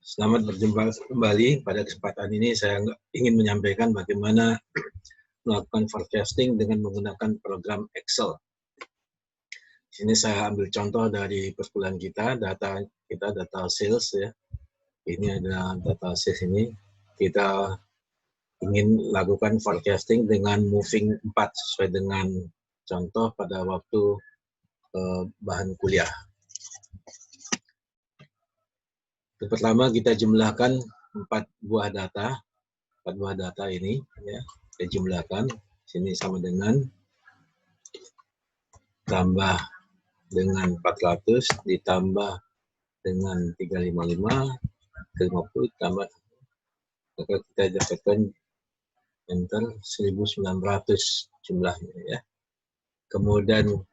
Selamat berjumpa kembali. Pada kesempatan ini saya ingin menyampaikan bagaimana melakukan forecasting dengan menggunakan program Excel. Di sini saya ambil contoh dari perkuliahan kita, data sales ya. Ini ada data sales ini. Kita ingin lakukan forecasting dengan moving 4 sesuai dengan contoh pada waktu bahan kuliah. Yang pertama kita jumlahkan 4 buah data ini ya, kita jumlahkan. Sini sama dengan tambah dengan 400 ditambah dengan 355 50 tambah, maka kita dapatkan enter 1900 jumlahnya ya. Kemudian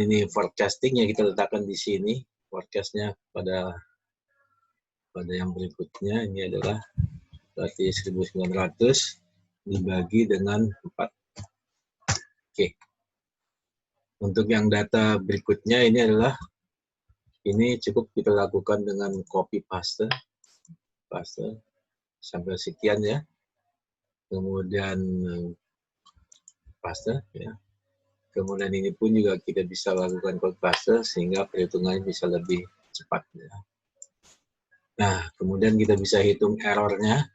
ini forecastingnya kita letakkan di sini. Forecastnya pada yang berikutnya ini adalah berarti 1900 dibagi dengan 4. Oke. Untuk yang data berikutnya ini adalah, ini cukup kita lakukan dengan copy paste sampai sekian ya. Kemudian paste ya. Kemudian ini pun juga kita bisa lakukan copy paste sehingga perhitungannya bisa lebih cepat ya. Nah, kemudian kita bisa hitung errornya.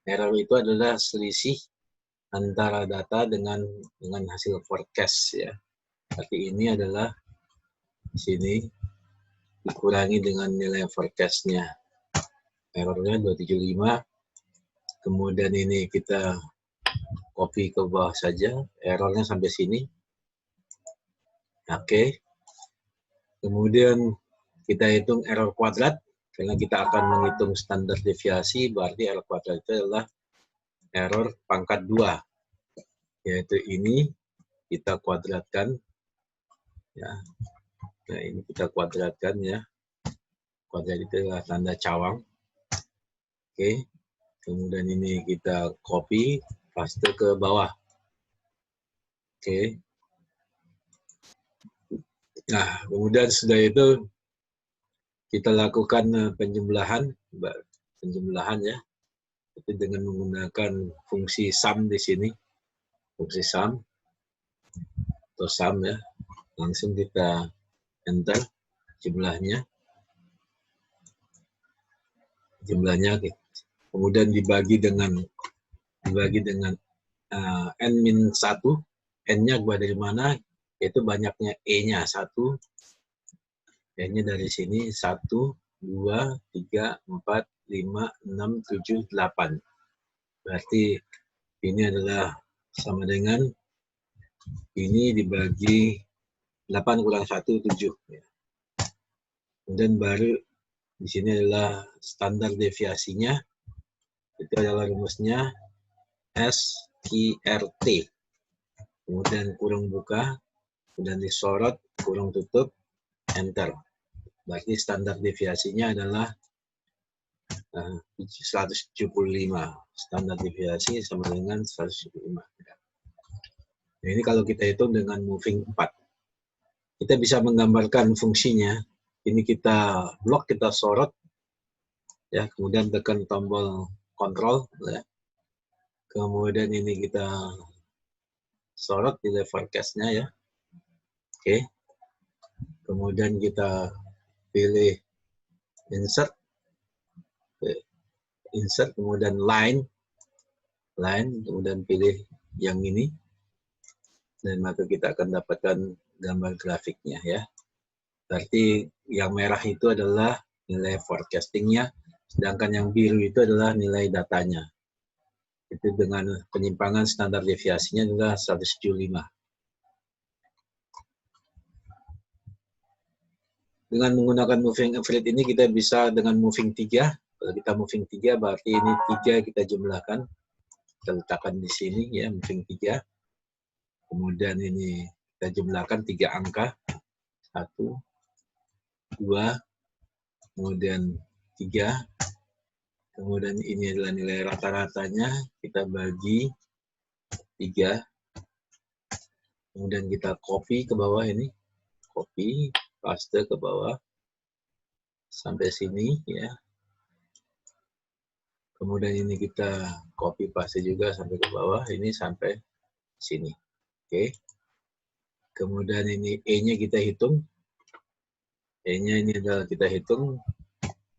Error itu adalah selisih antara data dengan hasil forecast ya. Berarti ini adalah di sini dikurangi dengan nilai forecast-nya. Errornya 275. Kemudian ini kita copy ke bawah saja. Errornya sampai sini. Oke. Kemudian kita hitung error kuadrat. Karena kita akan menghitung standar deviasi, berarti error kuadrat itu adalah error pangkat 2. Yaitu ini kita kuadratkan. Ya. Nah, ini kita kuadratkan ya. Kuadrat itu adalah tanda cawang. Oke. Kemudian ini kita copy, paste ke bawah. Oke. Nah, kemudian sudah itu kita lakukan penjumlahan ya. Itu dengan menggunakan fungsi sum di sini. Fungsi sum atau sum ya. Langsung kita enter jumlahnya. Kemudian dibagi dengan n-1, n-nya dari mana? Itu banyaknya e-nya 1, n-nya dari sini 1, 2, 3, 4, 5, 6, 7, 8. Berarti ini adalah sama dengan ini dibagi 8 kurang 1, 7. Kemudian baru di sini adalah standar deviasinya. Itu adalah rumusnya SQRT. Kemudian kurung buka, kemudian disorot, kurung tutup, enter. Berarti standar deviasinya adalah 175. Standar deviasi sama dengan 175. Nah, ini kalau kita hitung dengan moving 4. Kita bisa menggambarkan fungsinya. Ini kita blok, kita sorot. Ya, kemudian tekan tombol kontrol. Ya. Kemudian ini kita sorot di forecast-nya ya. Oke. Kemudian kita pilih insert, kemudian line, kemudian pilih yang ini, dan maka kita akan dapatkan gambar grafiknya ya. Berarti yang merah itu adalah nilai forecastingnya, sedangkan yang biru itu adalah nilai datanya. Itu dengan penyimpangan standar deviasinya adalah 175. Dengan menggunakan moving average ini kita bisa dengan moving 3. Kalau kita moving 3 berarti ini 3 kita jumlahkan. Kita letakkan di sini ya, moving 3. Kemudian ini kita jumlahkan 3 angka. 1, 2, kemudian 3. Kemudian ini adalah nilai rata-ratanya. Kita bagi 3. Kemudian kita copy ke bawah ini. Copy, paste ke bawah. sampai sini ya. Kemudian ini kita copy paste juga sampai ke bawah, ini sampai sini. Oke. Kemudian ini E-nya kita hitung. E-nya ini adalah kita hitung.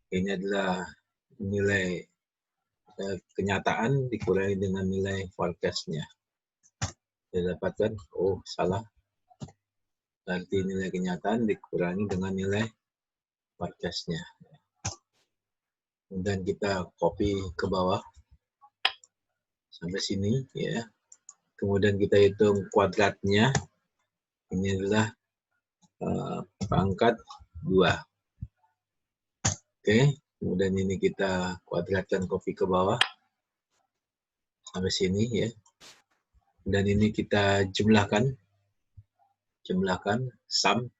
Ini adalah nilai kenyataan dikurangi dengan nilai forecast-nya. Kita dapatkan, oh salah. Berarti nilai kenyataan dikurangi dengan nilai forecast-nya. Kemudian kita copy ke bawah sampai sini ya. Kemudian kita hitung kuadratnya. Ini adalah pangkat 2. Oke, kemudian ini kita kuadratkan, copy ke bawah sampai sini ya. Dan ini kita jumlahkan sum.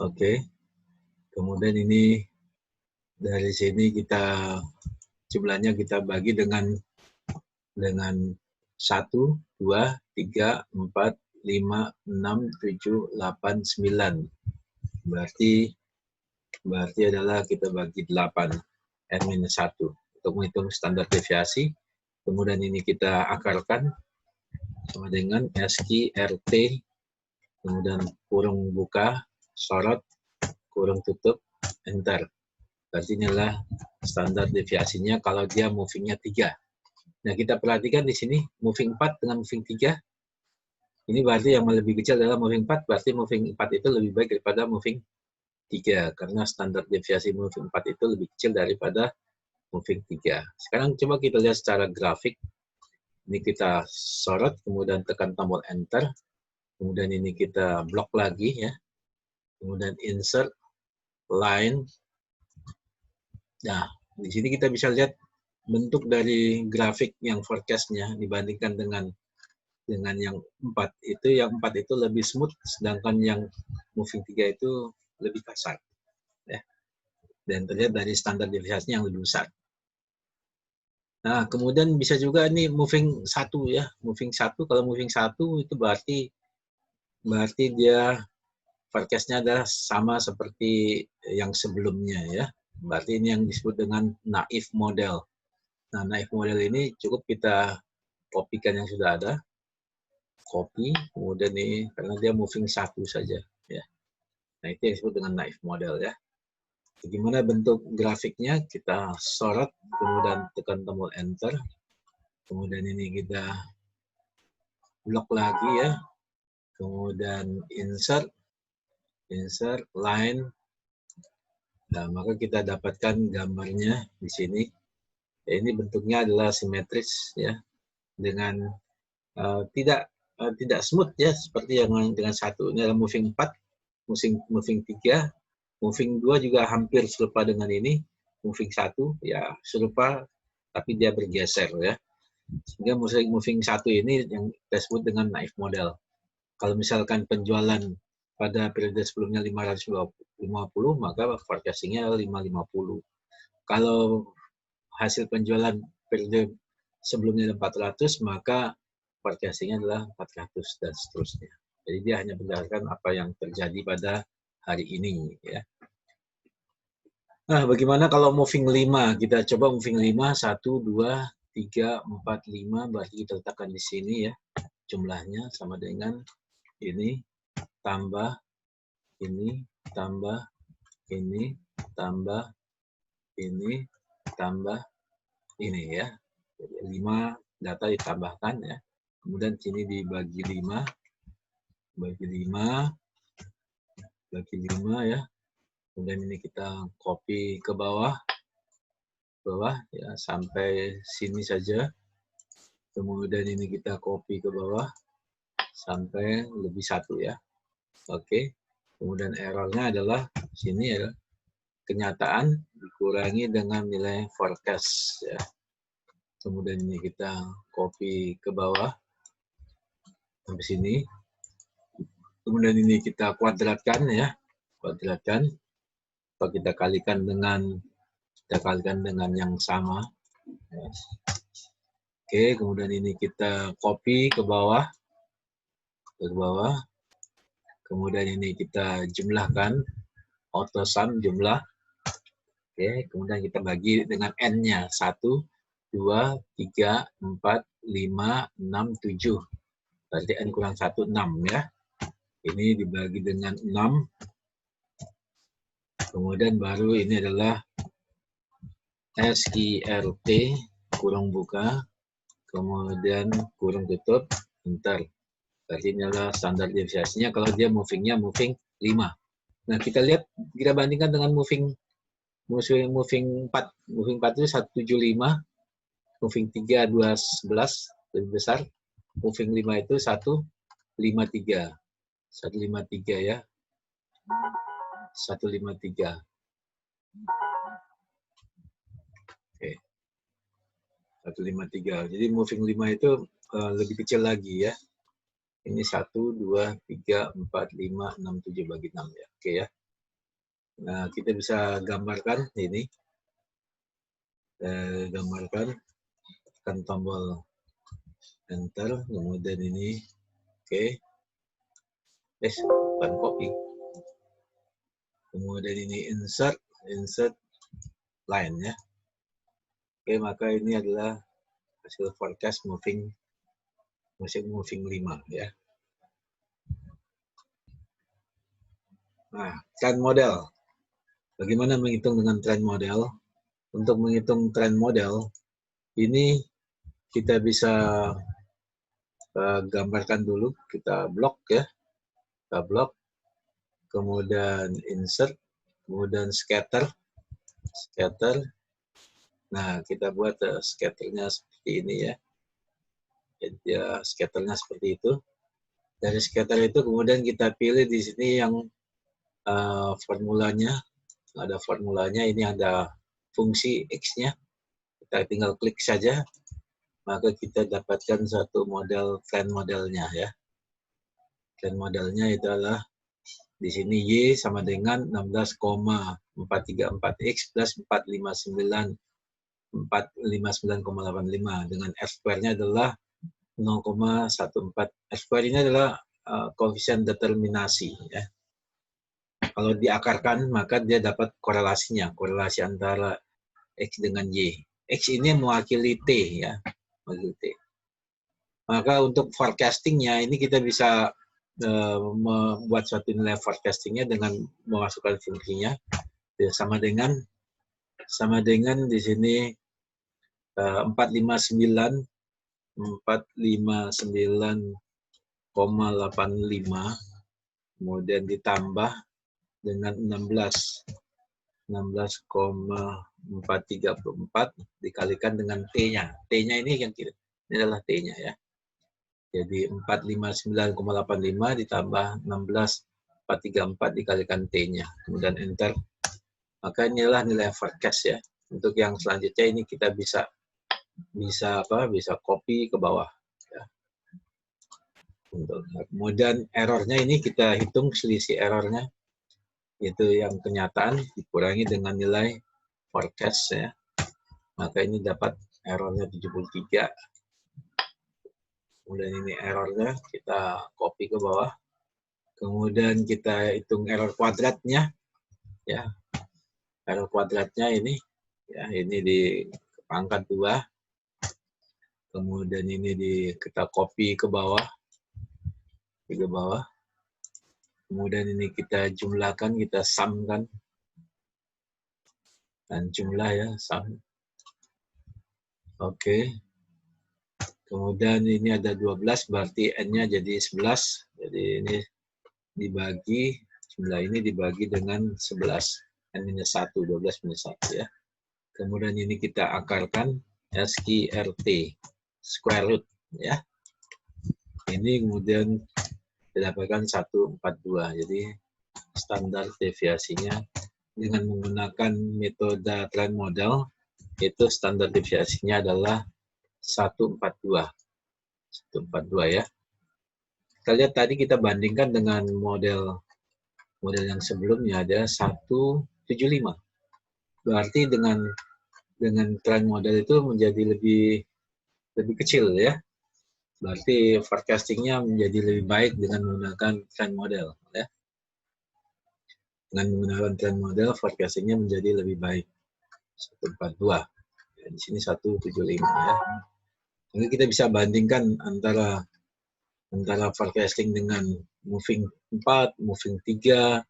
Oke. Kemudian ini dari sini kita jumlahnya kita bagi dengan 1, 2, 3, 4, 5, 6, 7, 8, 9. Berarti adalah kita bagi 8 N-1 untuk menghitung standar deviasi. Kemudian ini kita akarkan sama dengan ASCII RT, kemudian kurung buka, sorot, kurung tutup, enter. Berarti inilah standar deviasinya kalau dia movingnya 3. Nah, kita perhatikan di sini moving 4 dengan moving 3. Ini berarti yang lebih kecil adalah moving 4, berarti moving 4 itu lebih baik daripada moving 3. Karena standar deviasi moving 4 itu lebih kecil daripada moving 3. Sekarang coba kita lihat secara grafik. Ini kita sorot, kemudian tekan tombol enter. Kemudian ini kita blok lagi ya. Kemudian insert, line. Nah, di sini kita bisa lihat bentuk dari grafik yang forecast-nya dibandingkan dengan yang 4 itu, yang 4 itu lebih smooth, sedangkan yang moving 3 itu lebih kasar. Ya. Dan terlihat dari standar deviasinya yang lebih besar. Nah, kemudian bisa juga ini moving 1 ya. Moving 1, kalau moving 1 itu berarti dia forecast-nya adalah sama seperti yang sebelumnya ya. Berarti ini yang disebut dengan naive model. Nah, naive model ini cukup kita kopikan yang sudah ada. Copy, kemudian ini karena dia moving 1 saja ya. Nah, itu yang disebut dengan naive model ya. Bagaimana bentuk grafiknya? Kita sorot, kemudian tekan tombol enter. Kemudian ini kita blok lagi ya. Kemudian insert, line. Nah, maka kita dapatkan gambarnya di sini. Ya, ini bentuknya adalah simetris ya, dengan tidak smooth ya, seperti yang dengan 1. Ini adalah moving 4, moving 3, moving 2 juga hampir serupa dengan ini, moving 1 ya serupa, tapi dia bergeser ya. Sehingga moving 1 ini yang kita sebut dengan naive model. Kalau misalkan penjualan pada periode sebelumnya 550, maka forecasting-nya 550. Kalau hasil penjualan periode sebelumnya 400, maka forecasting-nya adalah 400 dan seterusnya. Jadi dia hanya berdasarkan apa yang terjadi pada hari ini ya. Nah, bagaimana kalau moving 5? Kita coba moving 5, 1, 2, 3, 4, 5, berarti kita letakkan di sini ya. Jumlahnya sama dengan ini tambah ini tambah ini tambah ini tambah ini ya. 5 data ditambahkan ya. Kemudian sini dibagi 5, bagi 5 ya. Kemudian ini kita copy ke bawah ya sampai sini saja. Kemudian ini kita copy ke bawah sampai lebih 1 ya. Oke. Kemudian errornya adalah sini ya, kenyataan dikurangi dengan nilai forecast ya. Kemudian ini kita copy ke bawah sampai sini. Kemudian ini kita kuadratkan ya, kuadratkan. Atau kita kalikan dengan yang sama. Oke, kemudian ini kita copy ke bawah, Kemudian ini kita jumlahkan auto sum jumlah. Oke, kemudian kita bagi dengan n-nya 1, 2, 3, 4, 5, 6, 7. Berarti n kurang 1, 6 ya. Ini dibagi dengan 6. Kemudian baru ini adalah SIRT kurung buka, kemudian kurung tutup, enter. Berarti ini adalah standar deviasinya kalau dia movingnya moving 5. Nah, kita lihat, kita bandingkan dengan moving 4. Moving 4 itu 175, moving 3 211 lebih besar. Moving 5 itu 153. 153 ya. 153. Oke. 153. Jadi moving 5 itu lebih kecil lagi ya. Ini 1, 2, 3, 4, 5, 6, 7 bagi 6 ya. Oke ya. Nah, kita bisa gambarkan ini. Gambarkan, tekan tombol enter, kemudian ini, oke. Bukan copy. Kemudian ini insert line ya. Oke, maka ini adalah hasil forecast moving 5 ya. Nah, trend model. Bagaimana menghitung dengan trend model? Untuk menghitung trend model, ini kita bisa gambarkan dulu, kita blok ya. Kita blok, kemudian insert, kemudian scatter. Nah, kita buat scatternya seperti ini ya. Jadi scatternya seperti itu. Dari scatter itu kemudian kita pilih di sini yang formulanya. Ada formulanya, ini ada fungsi X-nya. Kita tinggal klik saja, maka kita dapatkan satu model trend modelnya ya. Trend modelnya itu adalah di sini Y sama dengan 16,434X plus 459,85 dengan F-square-nya adalah 0,14. F-square ini adalah koefisien determinasi ya. Kalau diakarkan maka dia dapat korelasinya, korelasi antara X dengan Y. X ini mewakili T ya, mewakili T. Maka untuk forecastingnya ini kita bisa membuat suatu nilai forecastingnya dengan memasukkan fungsinya sama dengan di sini 459,85 kemudian ditambah dengan 16,434 dikalikan dengan T-nya. T-nya ini yang ini adalah T-nya ya. Jadi 459,85 ditambah 16,434 dikalikan T-nya. Kemudian enter. Maka inilah nilai forecast ya. Untuk yang selanjutnya ini kita bisa copy ke bawah. Ya. Kemudian errornya ini kita hitung selisih errornya. Itu yang kenyataan dikurangi dengan nilai forecast ya. Maka ini dapat errornya 73. Kemudian ini errornya kita copy ke bawah. Kemudian kita hitung error kuadratnya ya. Error kuadratnya ini ya, ini di pangkat 2. Kemudian ini kita copy ke bawah. Kemudian ini kita jumlahkan, kita sumkan. Dan jumlah ya, sum. Oke. Kemudian ini ada 12, berarti N-nya jadi 11. Jadi ini dibagi, jumlah ini dibagi dengan 11. N-nya 1, 12 minus 1 ya. Kemudian ini kita akarkan, SQRT, square root ya. Ini kemudian didapatkan 142. Jadi standar deviasinya dengan menggunakan metode trend model itu standar deviasinya adalah 142. 142 ya. Kita lihat tadi kita bandingkan dengan model yang sebelumnya ada 175. Berarti dengan trend model itu menjadi lebih kecil ya. Berarti forecastingnya menjadi lebih baik dengan menggunakan trend model ya. Dengan menggunakan trend model, forecastingnya menjadi lebih baik. 142. Ya, di sini 175 ya. Jadi kita bisa bandingkan antara forecasting dengan moving 4, moving 3,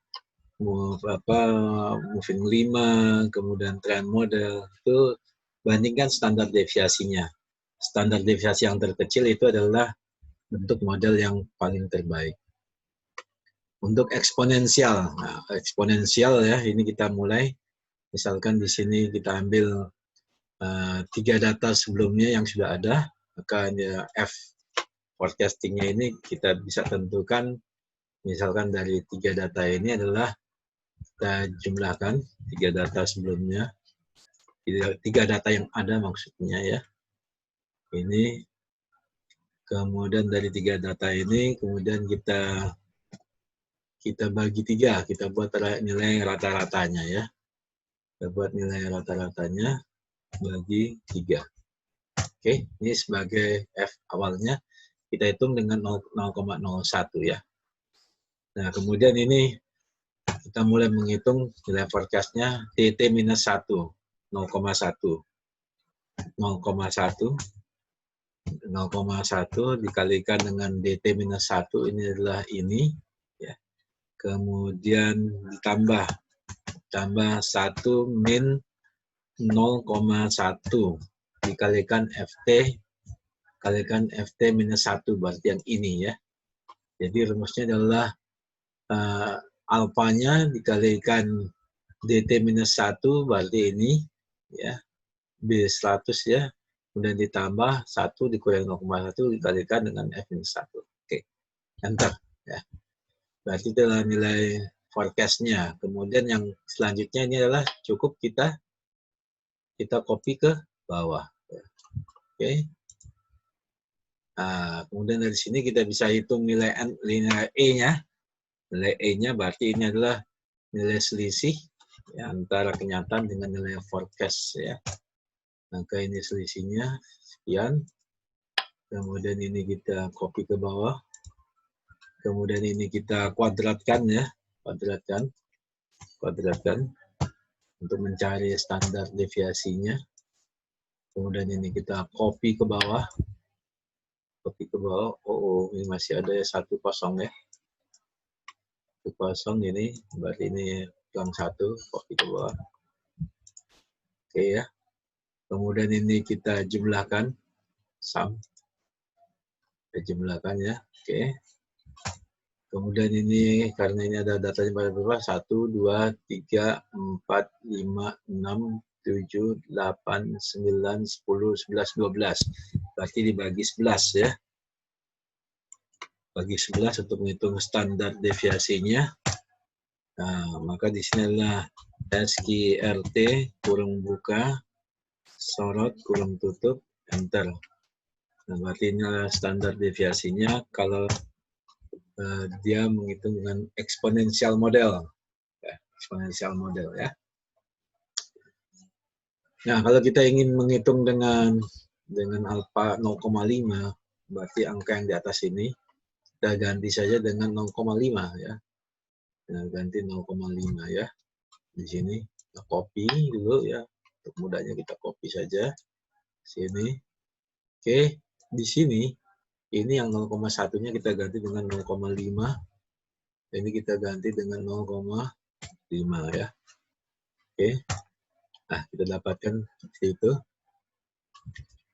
moving 5, kemudian trend model. Itu bandingkan standar deviasinya. Standar deviasi yang terkecil itu adalah bentuk model yang paling terbaik. Untuk eksponensial, nah, eksponensial ya, ini kita mulai. Misalkan di sini kita ambil 3 data sebelumnya yang sudah ada, maka F forecastingnya ini kita bisa tentukan, misalkan dari 3 data ini adalah kita jumlahkan 3 data sebelumnya, 3 data yang ada maksudnya ya. Ini kemudian dari 3 data ini kemudian kita bagi 3, kita buat nilai rata-ratanya ya. Kita buat nilai rata-ratanya bagi 3. Oke, ini sebagai F awalnya kita hitung dengan 0,01 ya. Nah, kemudian ini kita mulai menghitung nilai forecast-nya TT minus 1, 0,1. 0,1 dikalikan dengan DT minus 1, ini adalah ini. Ya. Kemudian ditambah 1 min 0,1 dikalikan FT kalikan FT minus 1, berarti yang ini ya. Jadi rumusnya adalah alfanya dikalikan DT minus 1, berarti ini ya, B100 ya, kemudian ditambah 1 dikurangi 0,1 dikalikan dengan F minus 1. Oke, enter ya. Berarti itu adalah nilai forecast-nya. Kemudian yang selanjutnya ini adalah cukup kita copy ke bawah. Oke. Nah, kemudian dari sini kita bisa hitung nilai E-nya. Nilai E-nya berarti ini adalah nilai selisih ya, antara kenyataan dengan nilai forecast ya. Maka ini selisihnya sekian. Kemudian ini kita copy ke bawah. Kemudian ini kita kuadratkan ya, kuadratkan untuk mencari standar deviasinya. Kemudian ini kita copy ke bawah. Oh, ini masih ada 1 kosong ya. 1 kosong ini, berarti ini yang 1, copy ke bawah. Oke ya. Kemudian ini kita jumlahkan, sum. Kita jumlahkan ya, oke. Kemudian ini, karena ini ada datanya pada berapa? 1, 2, 3, 4, 5, 6, 7, 8, 9, 10, 11, 12. Berarti dibagi 11 ya. Bagi 11 untuk menghitung standar deviasinya. Nah, maka di sini adalah SQRT kurung buka, sorot kurung tutup, enter. Nah, berarti ini adalah standar deviasinya kalau dia menghitung dengan eksponensial model. Ya, eksponensial model ya. Nah, kalau kita ingin menghitung dengan alfa 0,5, berarti angka yang di atas ini kita ganti saja dengan 0,5 ya. Nah, ganti 0,5 ya. Di sini kita copy dulu ya. Untuk mudahnya kita copy saja. Sini. Oke, di sini ini yang 0,1-nya kita ganti dengan 0,5. Ini kita ganti dengan 0,5 ya. Oke. Nah, kita dapatkan seperti itu.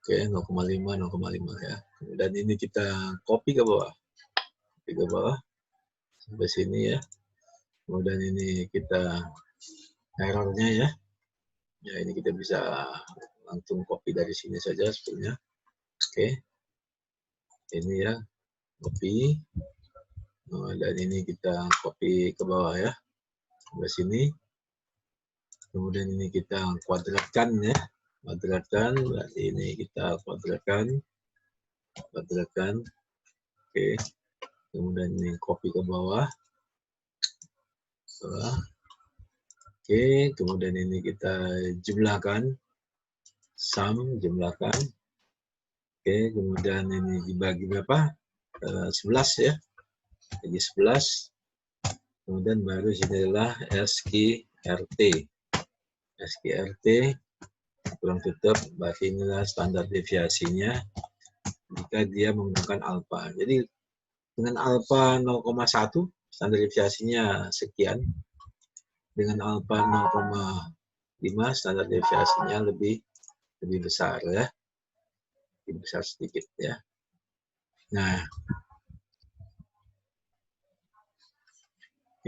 Oke, 0,5 ya. Dan ini kita copy ke bawah. Copy ke bawah. Sampai sini ya. Kemudian ini kita errornya ya. Ya, ini kita bisa langsung copy dari sini saja sebetulnya. Oke. Ini ya. Copy. Dan ini kita copy ke bawah ya. Sampai sini. Kemudian ini kita kuadratkan ya. Kuadratkan, berarti ini kita kuadratkan. Oke. Kemudian ini copy ke bawah. Oke, kemudian ini kita jumlahkan. Sum, jumlahkan. Oke, kemudian ini dibagi berapa? 11 ya. Bagi 11. Kemudian baru sini adalah SQRT. SQRT kurang tutup, berarti inilah standar deviasinya jika dia menggunakan alfa. Jadi dengan alfa 0,1 standar deviasinya sekian, dengan alfa 0,5 standar deviasinya lebih besar ya, lebih besar sedikit ya. Nah,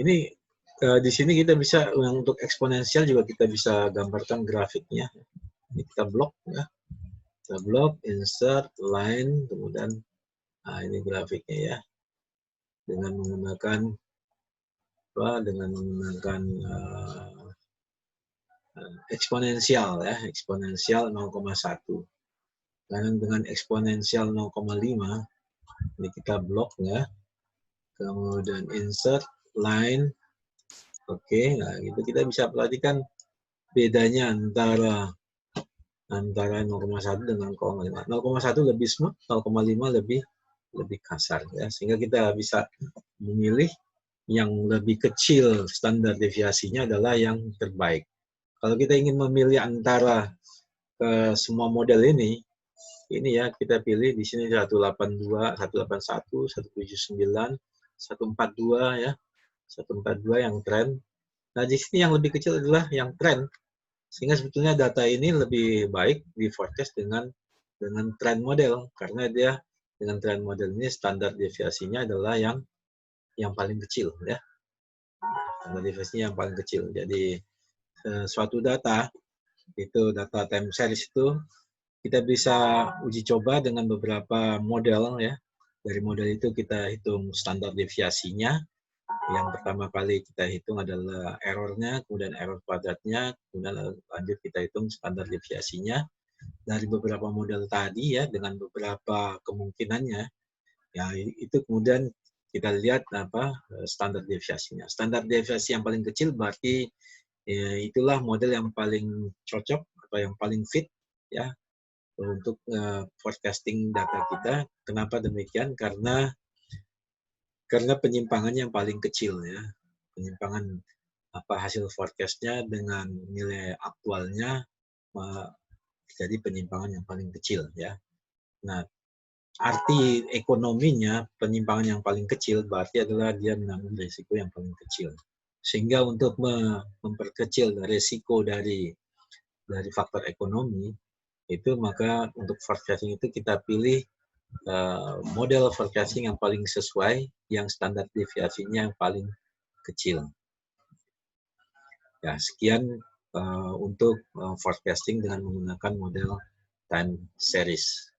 ini di sini kita bisa untuk eksponensial juga kita bisa gambarkan grafiknya. Ini kita blok ya, kita blok, insert, line, kemudian ini grafiknya ya, dengan menggunakan eksponensial ya, eksponensial 0,1. Dan dengan eksponensial 0,5 ini kita blok ya, kemudian insert, line, oke. Nah itu kita bisa perhatikan bedanya antara 0,1 dengan 0,5. 0,1 lebih smooth, 0,5 lebih kasar ya, sehingga kita bisa memilih yang lebih kecil standar deviasinya adalah yang terbaik. Kalau kita ingin memilih antara semua model ini ya kita pilih di sini 182, 181, 179, 142 ya, 142 yang tren. Nah di sini yang lebih kecil adalah yang tren, sehingga sebetulnya data ini lebih baik di forecast dengan trend model, karena dia dengan trend model ini standar deviasinya adalah yang paling kecil ya, standar deviasinya yang paling kecil. Jadi suatu data itu data time series itu kita bisa uji coba dengan beberapa model ya. Dari model itu kita hitung standar deviasinya. Yang pertama kali kita hitung adalah errornya, kemudian error kuadratnya, kemudian lanjut kita hitung standar deviasinya. Dari beberapa model tadi ya, dengan beberapa kemungkinannya, ya itu kemudian kita lihat standar deviasinya. Standar deviasi yang paling kecil berarti ya, itulah model yang paling cocok atau yang paling fit ya untuk forecasting data kita. Kenapa demikian? Karena penyimpangannya yang paling kecil ya. Penyimpangan hasil forecastnya dengan nilai aktualnya jadi penyimpangan yang paling kecil ya. Nah, arti ekonominya penyimpangan yang paling kecil berarti adalah dia menanggung risiko yang paling kecil. Sehingga untuk memperkecil risiko dari faktor ekonomi itu, maka untuk forecasting itu kita pilih model forecasting yang paling sesuai, yang standar deviasinya yang paling kecil. Ya, sekian untuk forecasting dengan menggunakan model time series.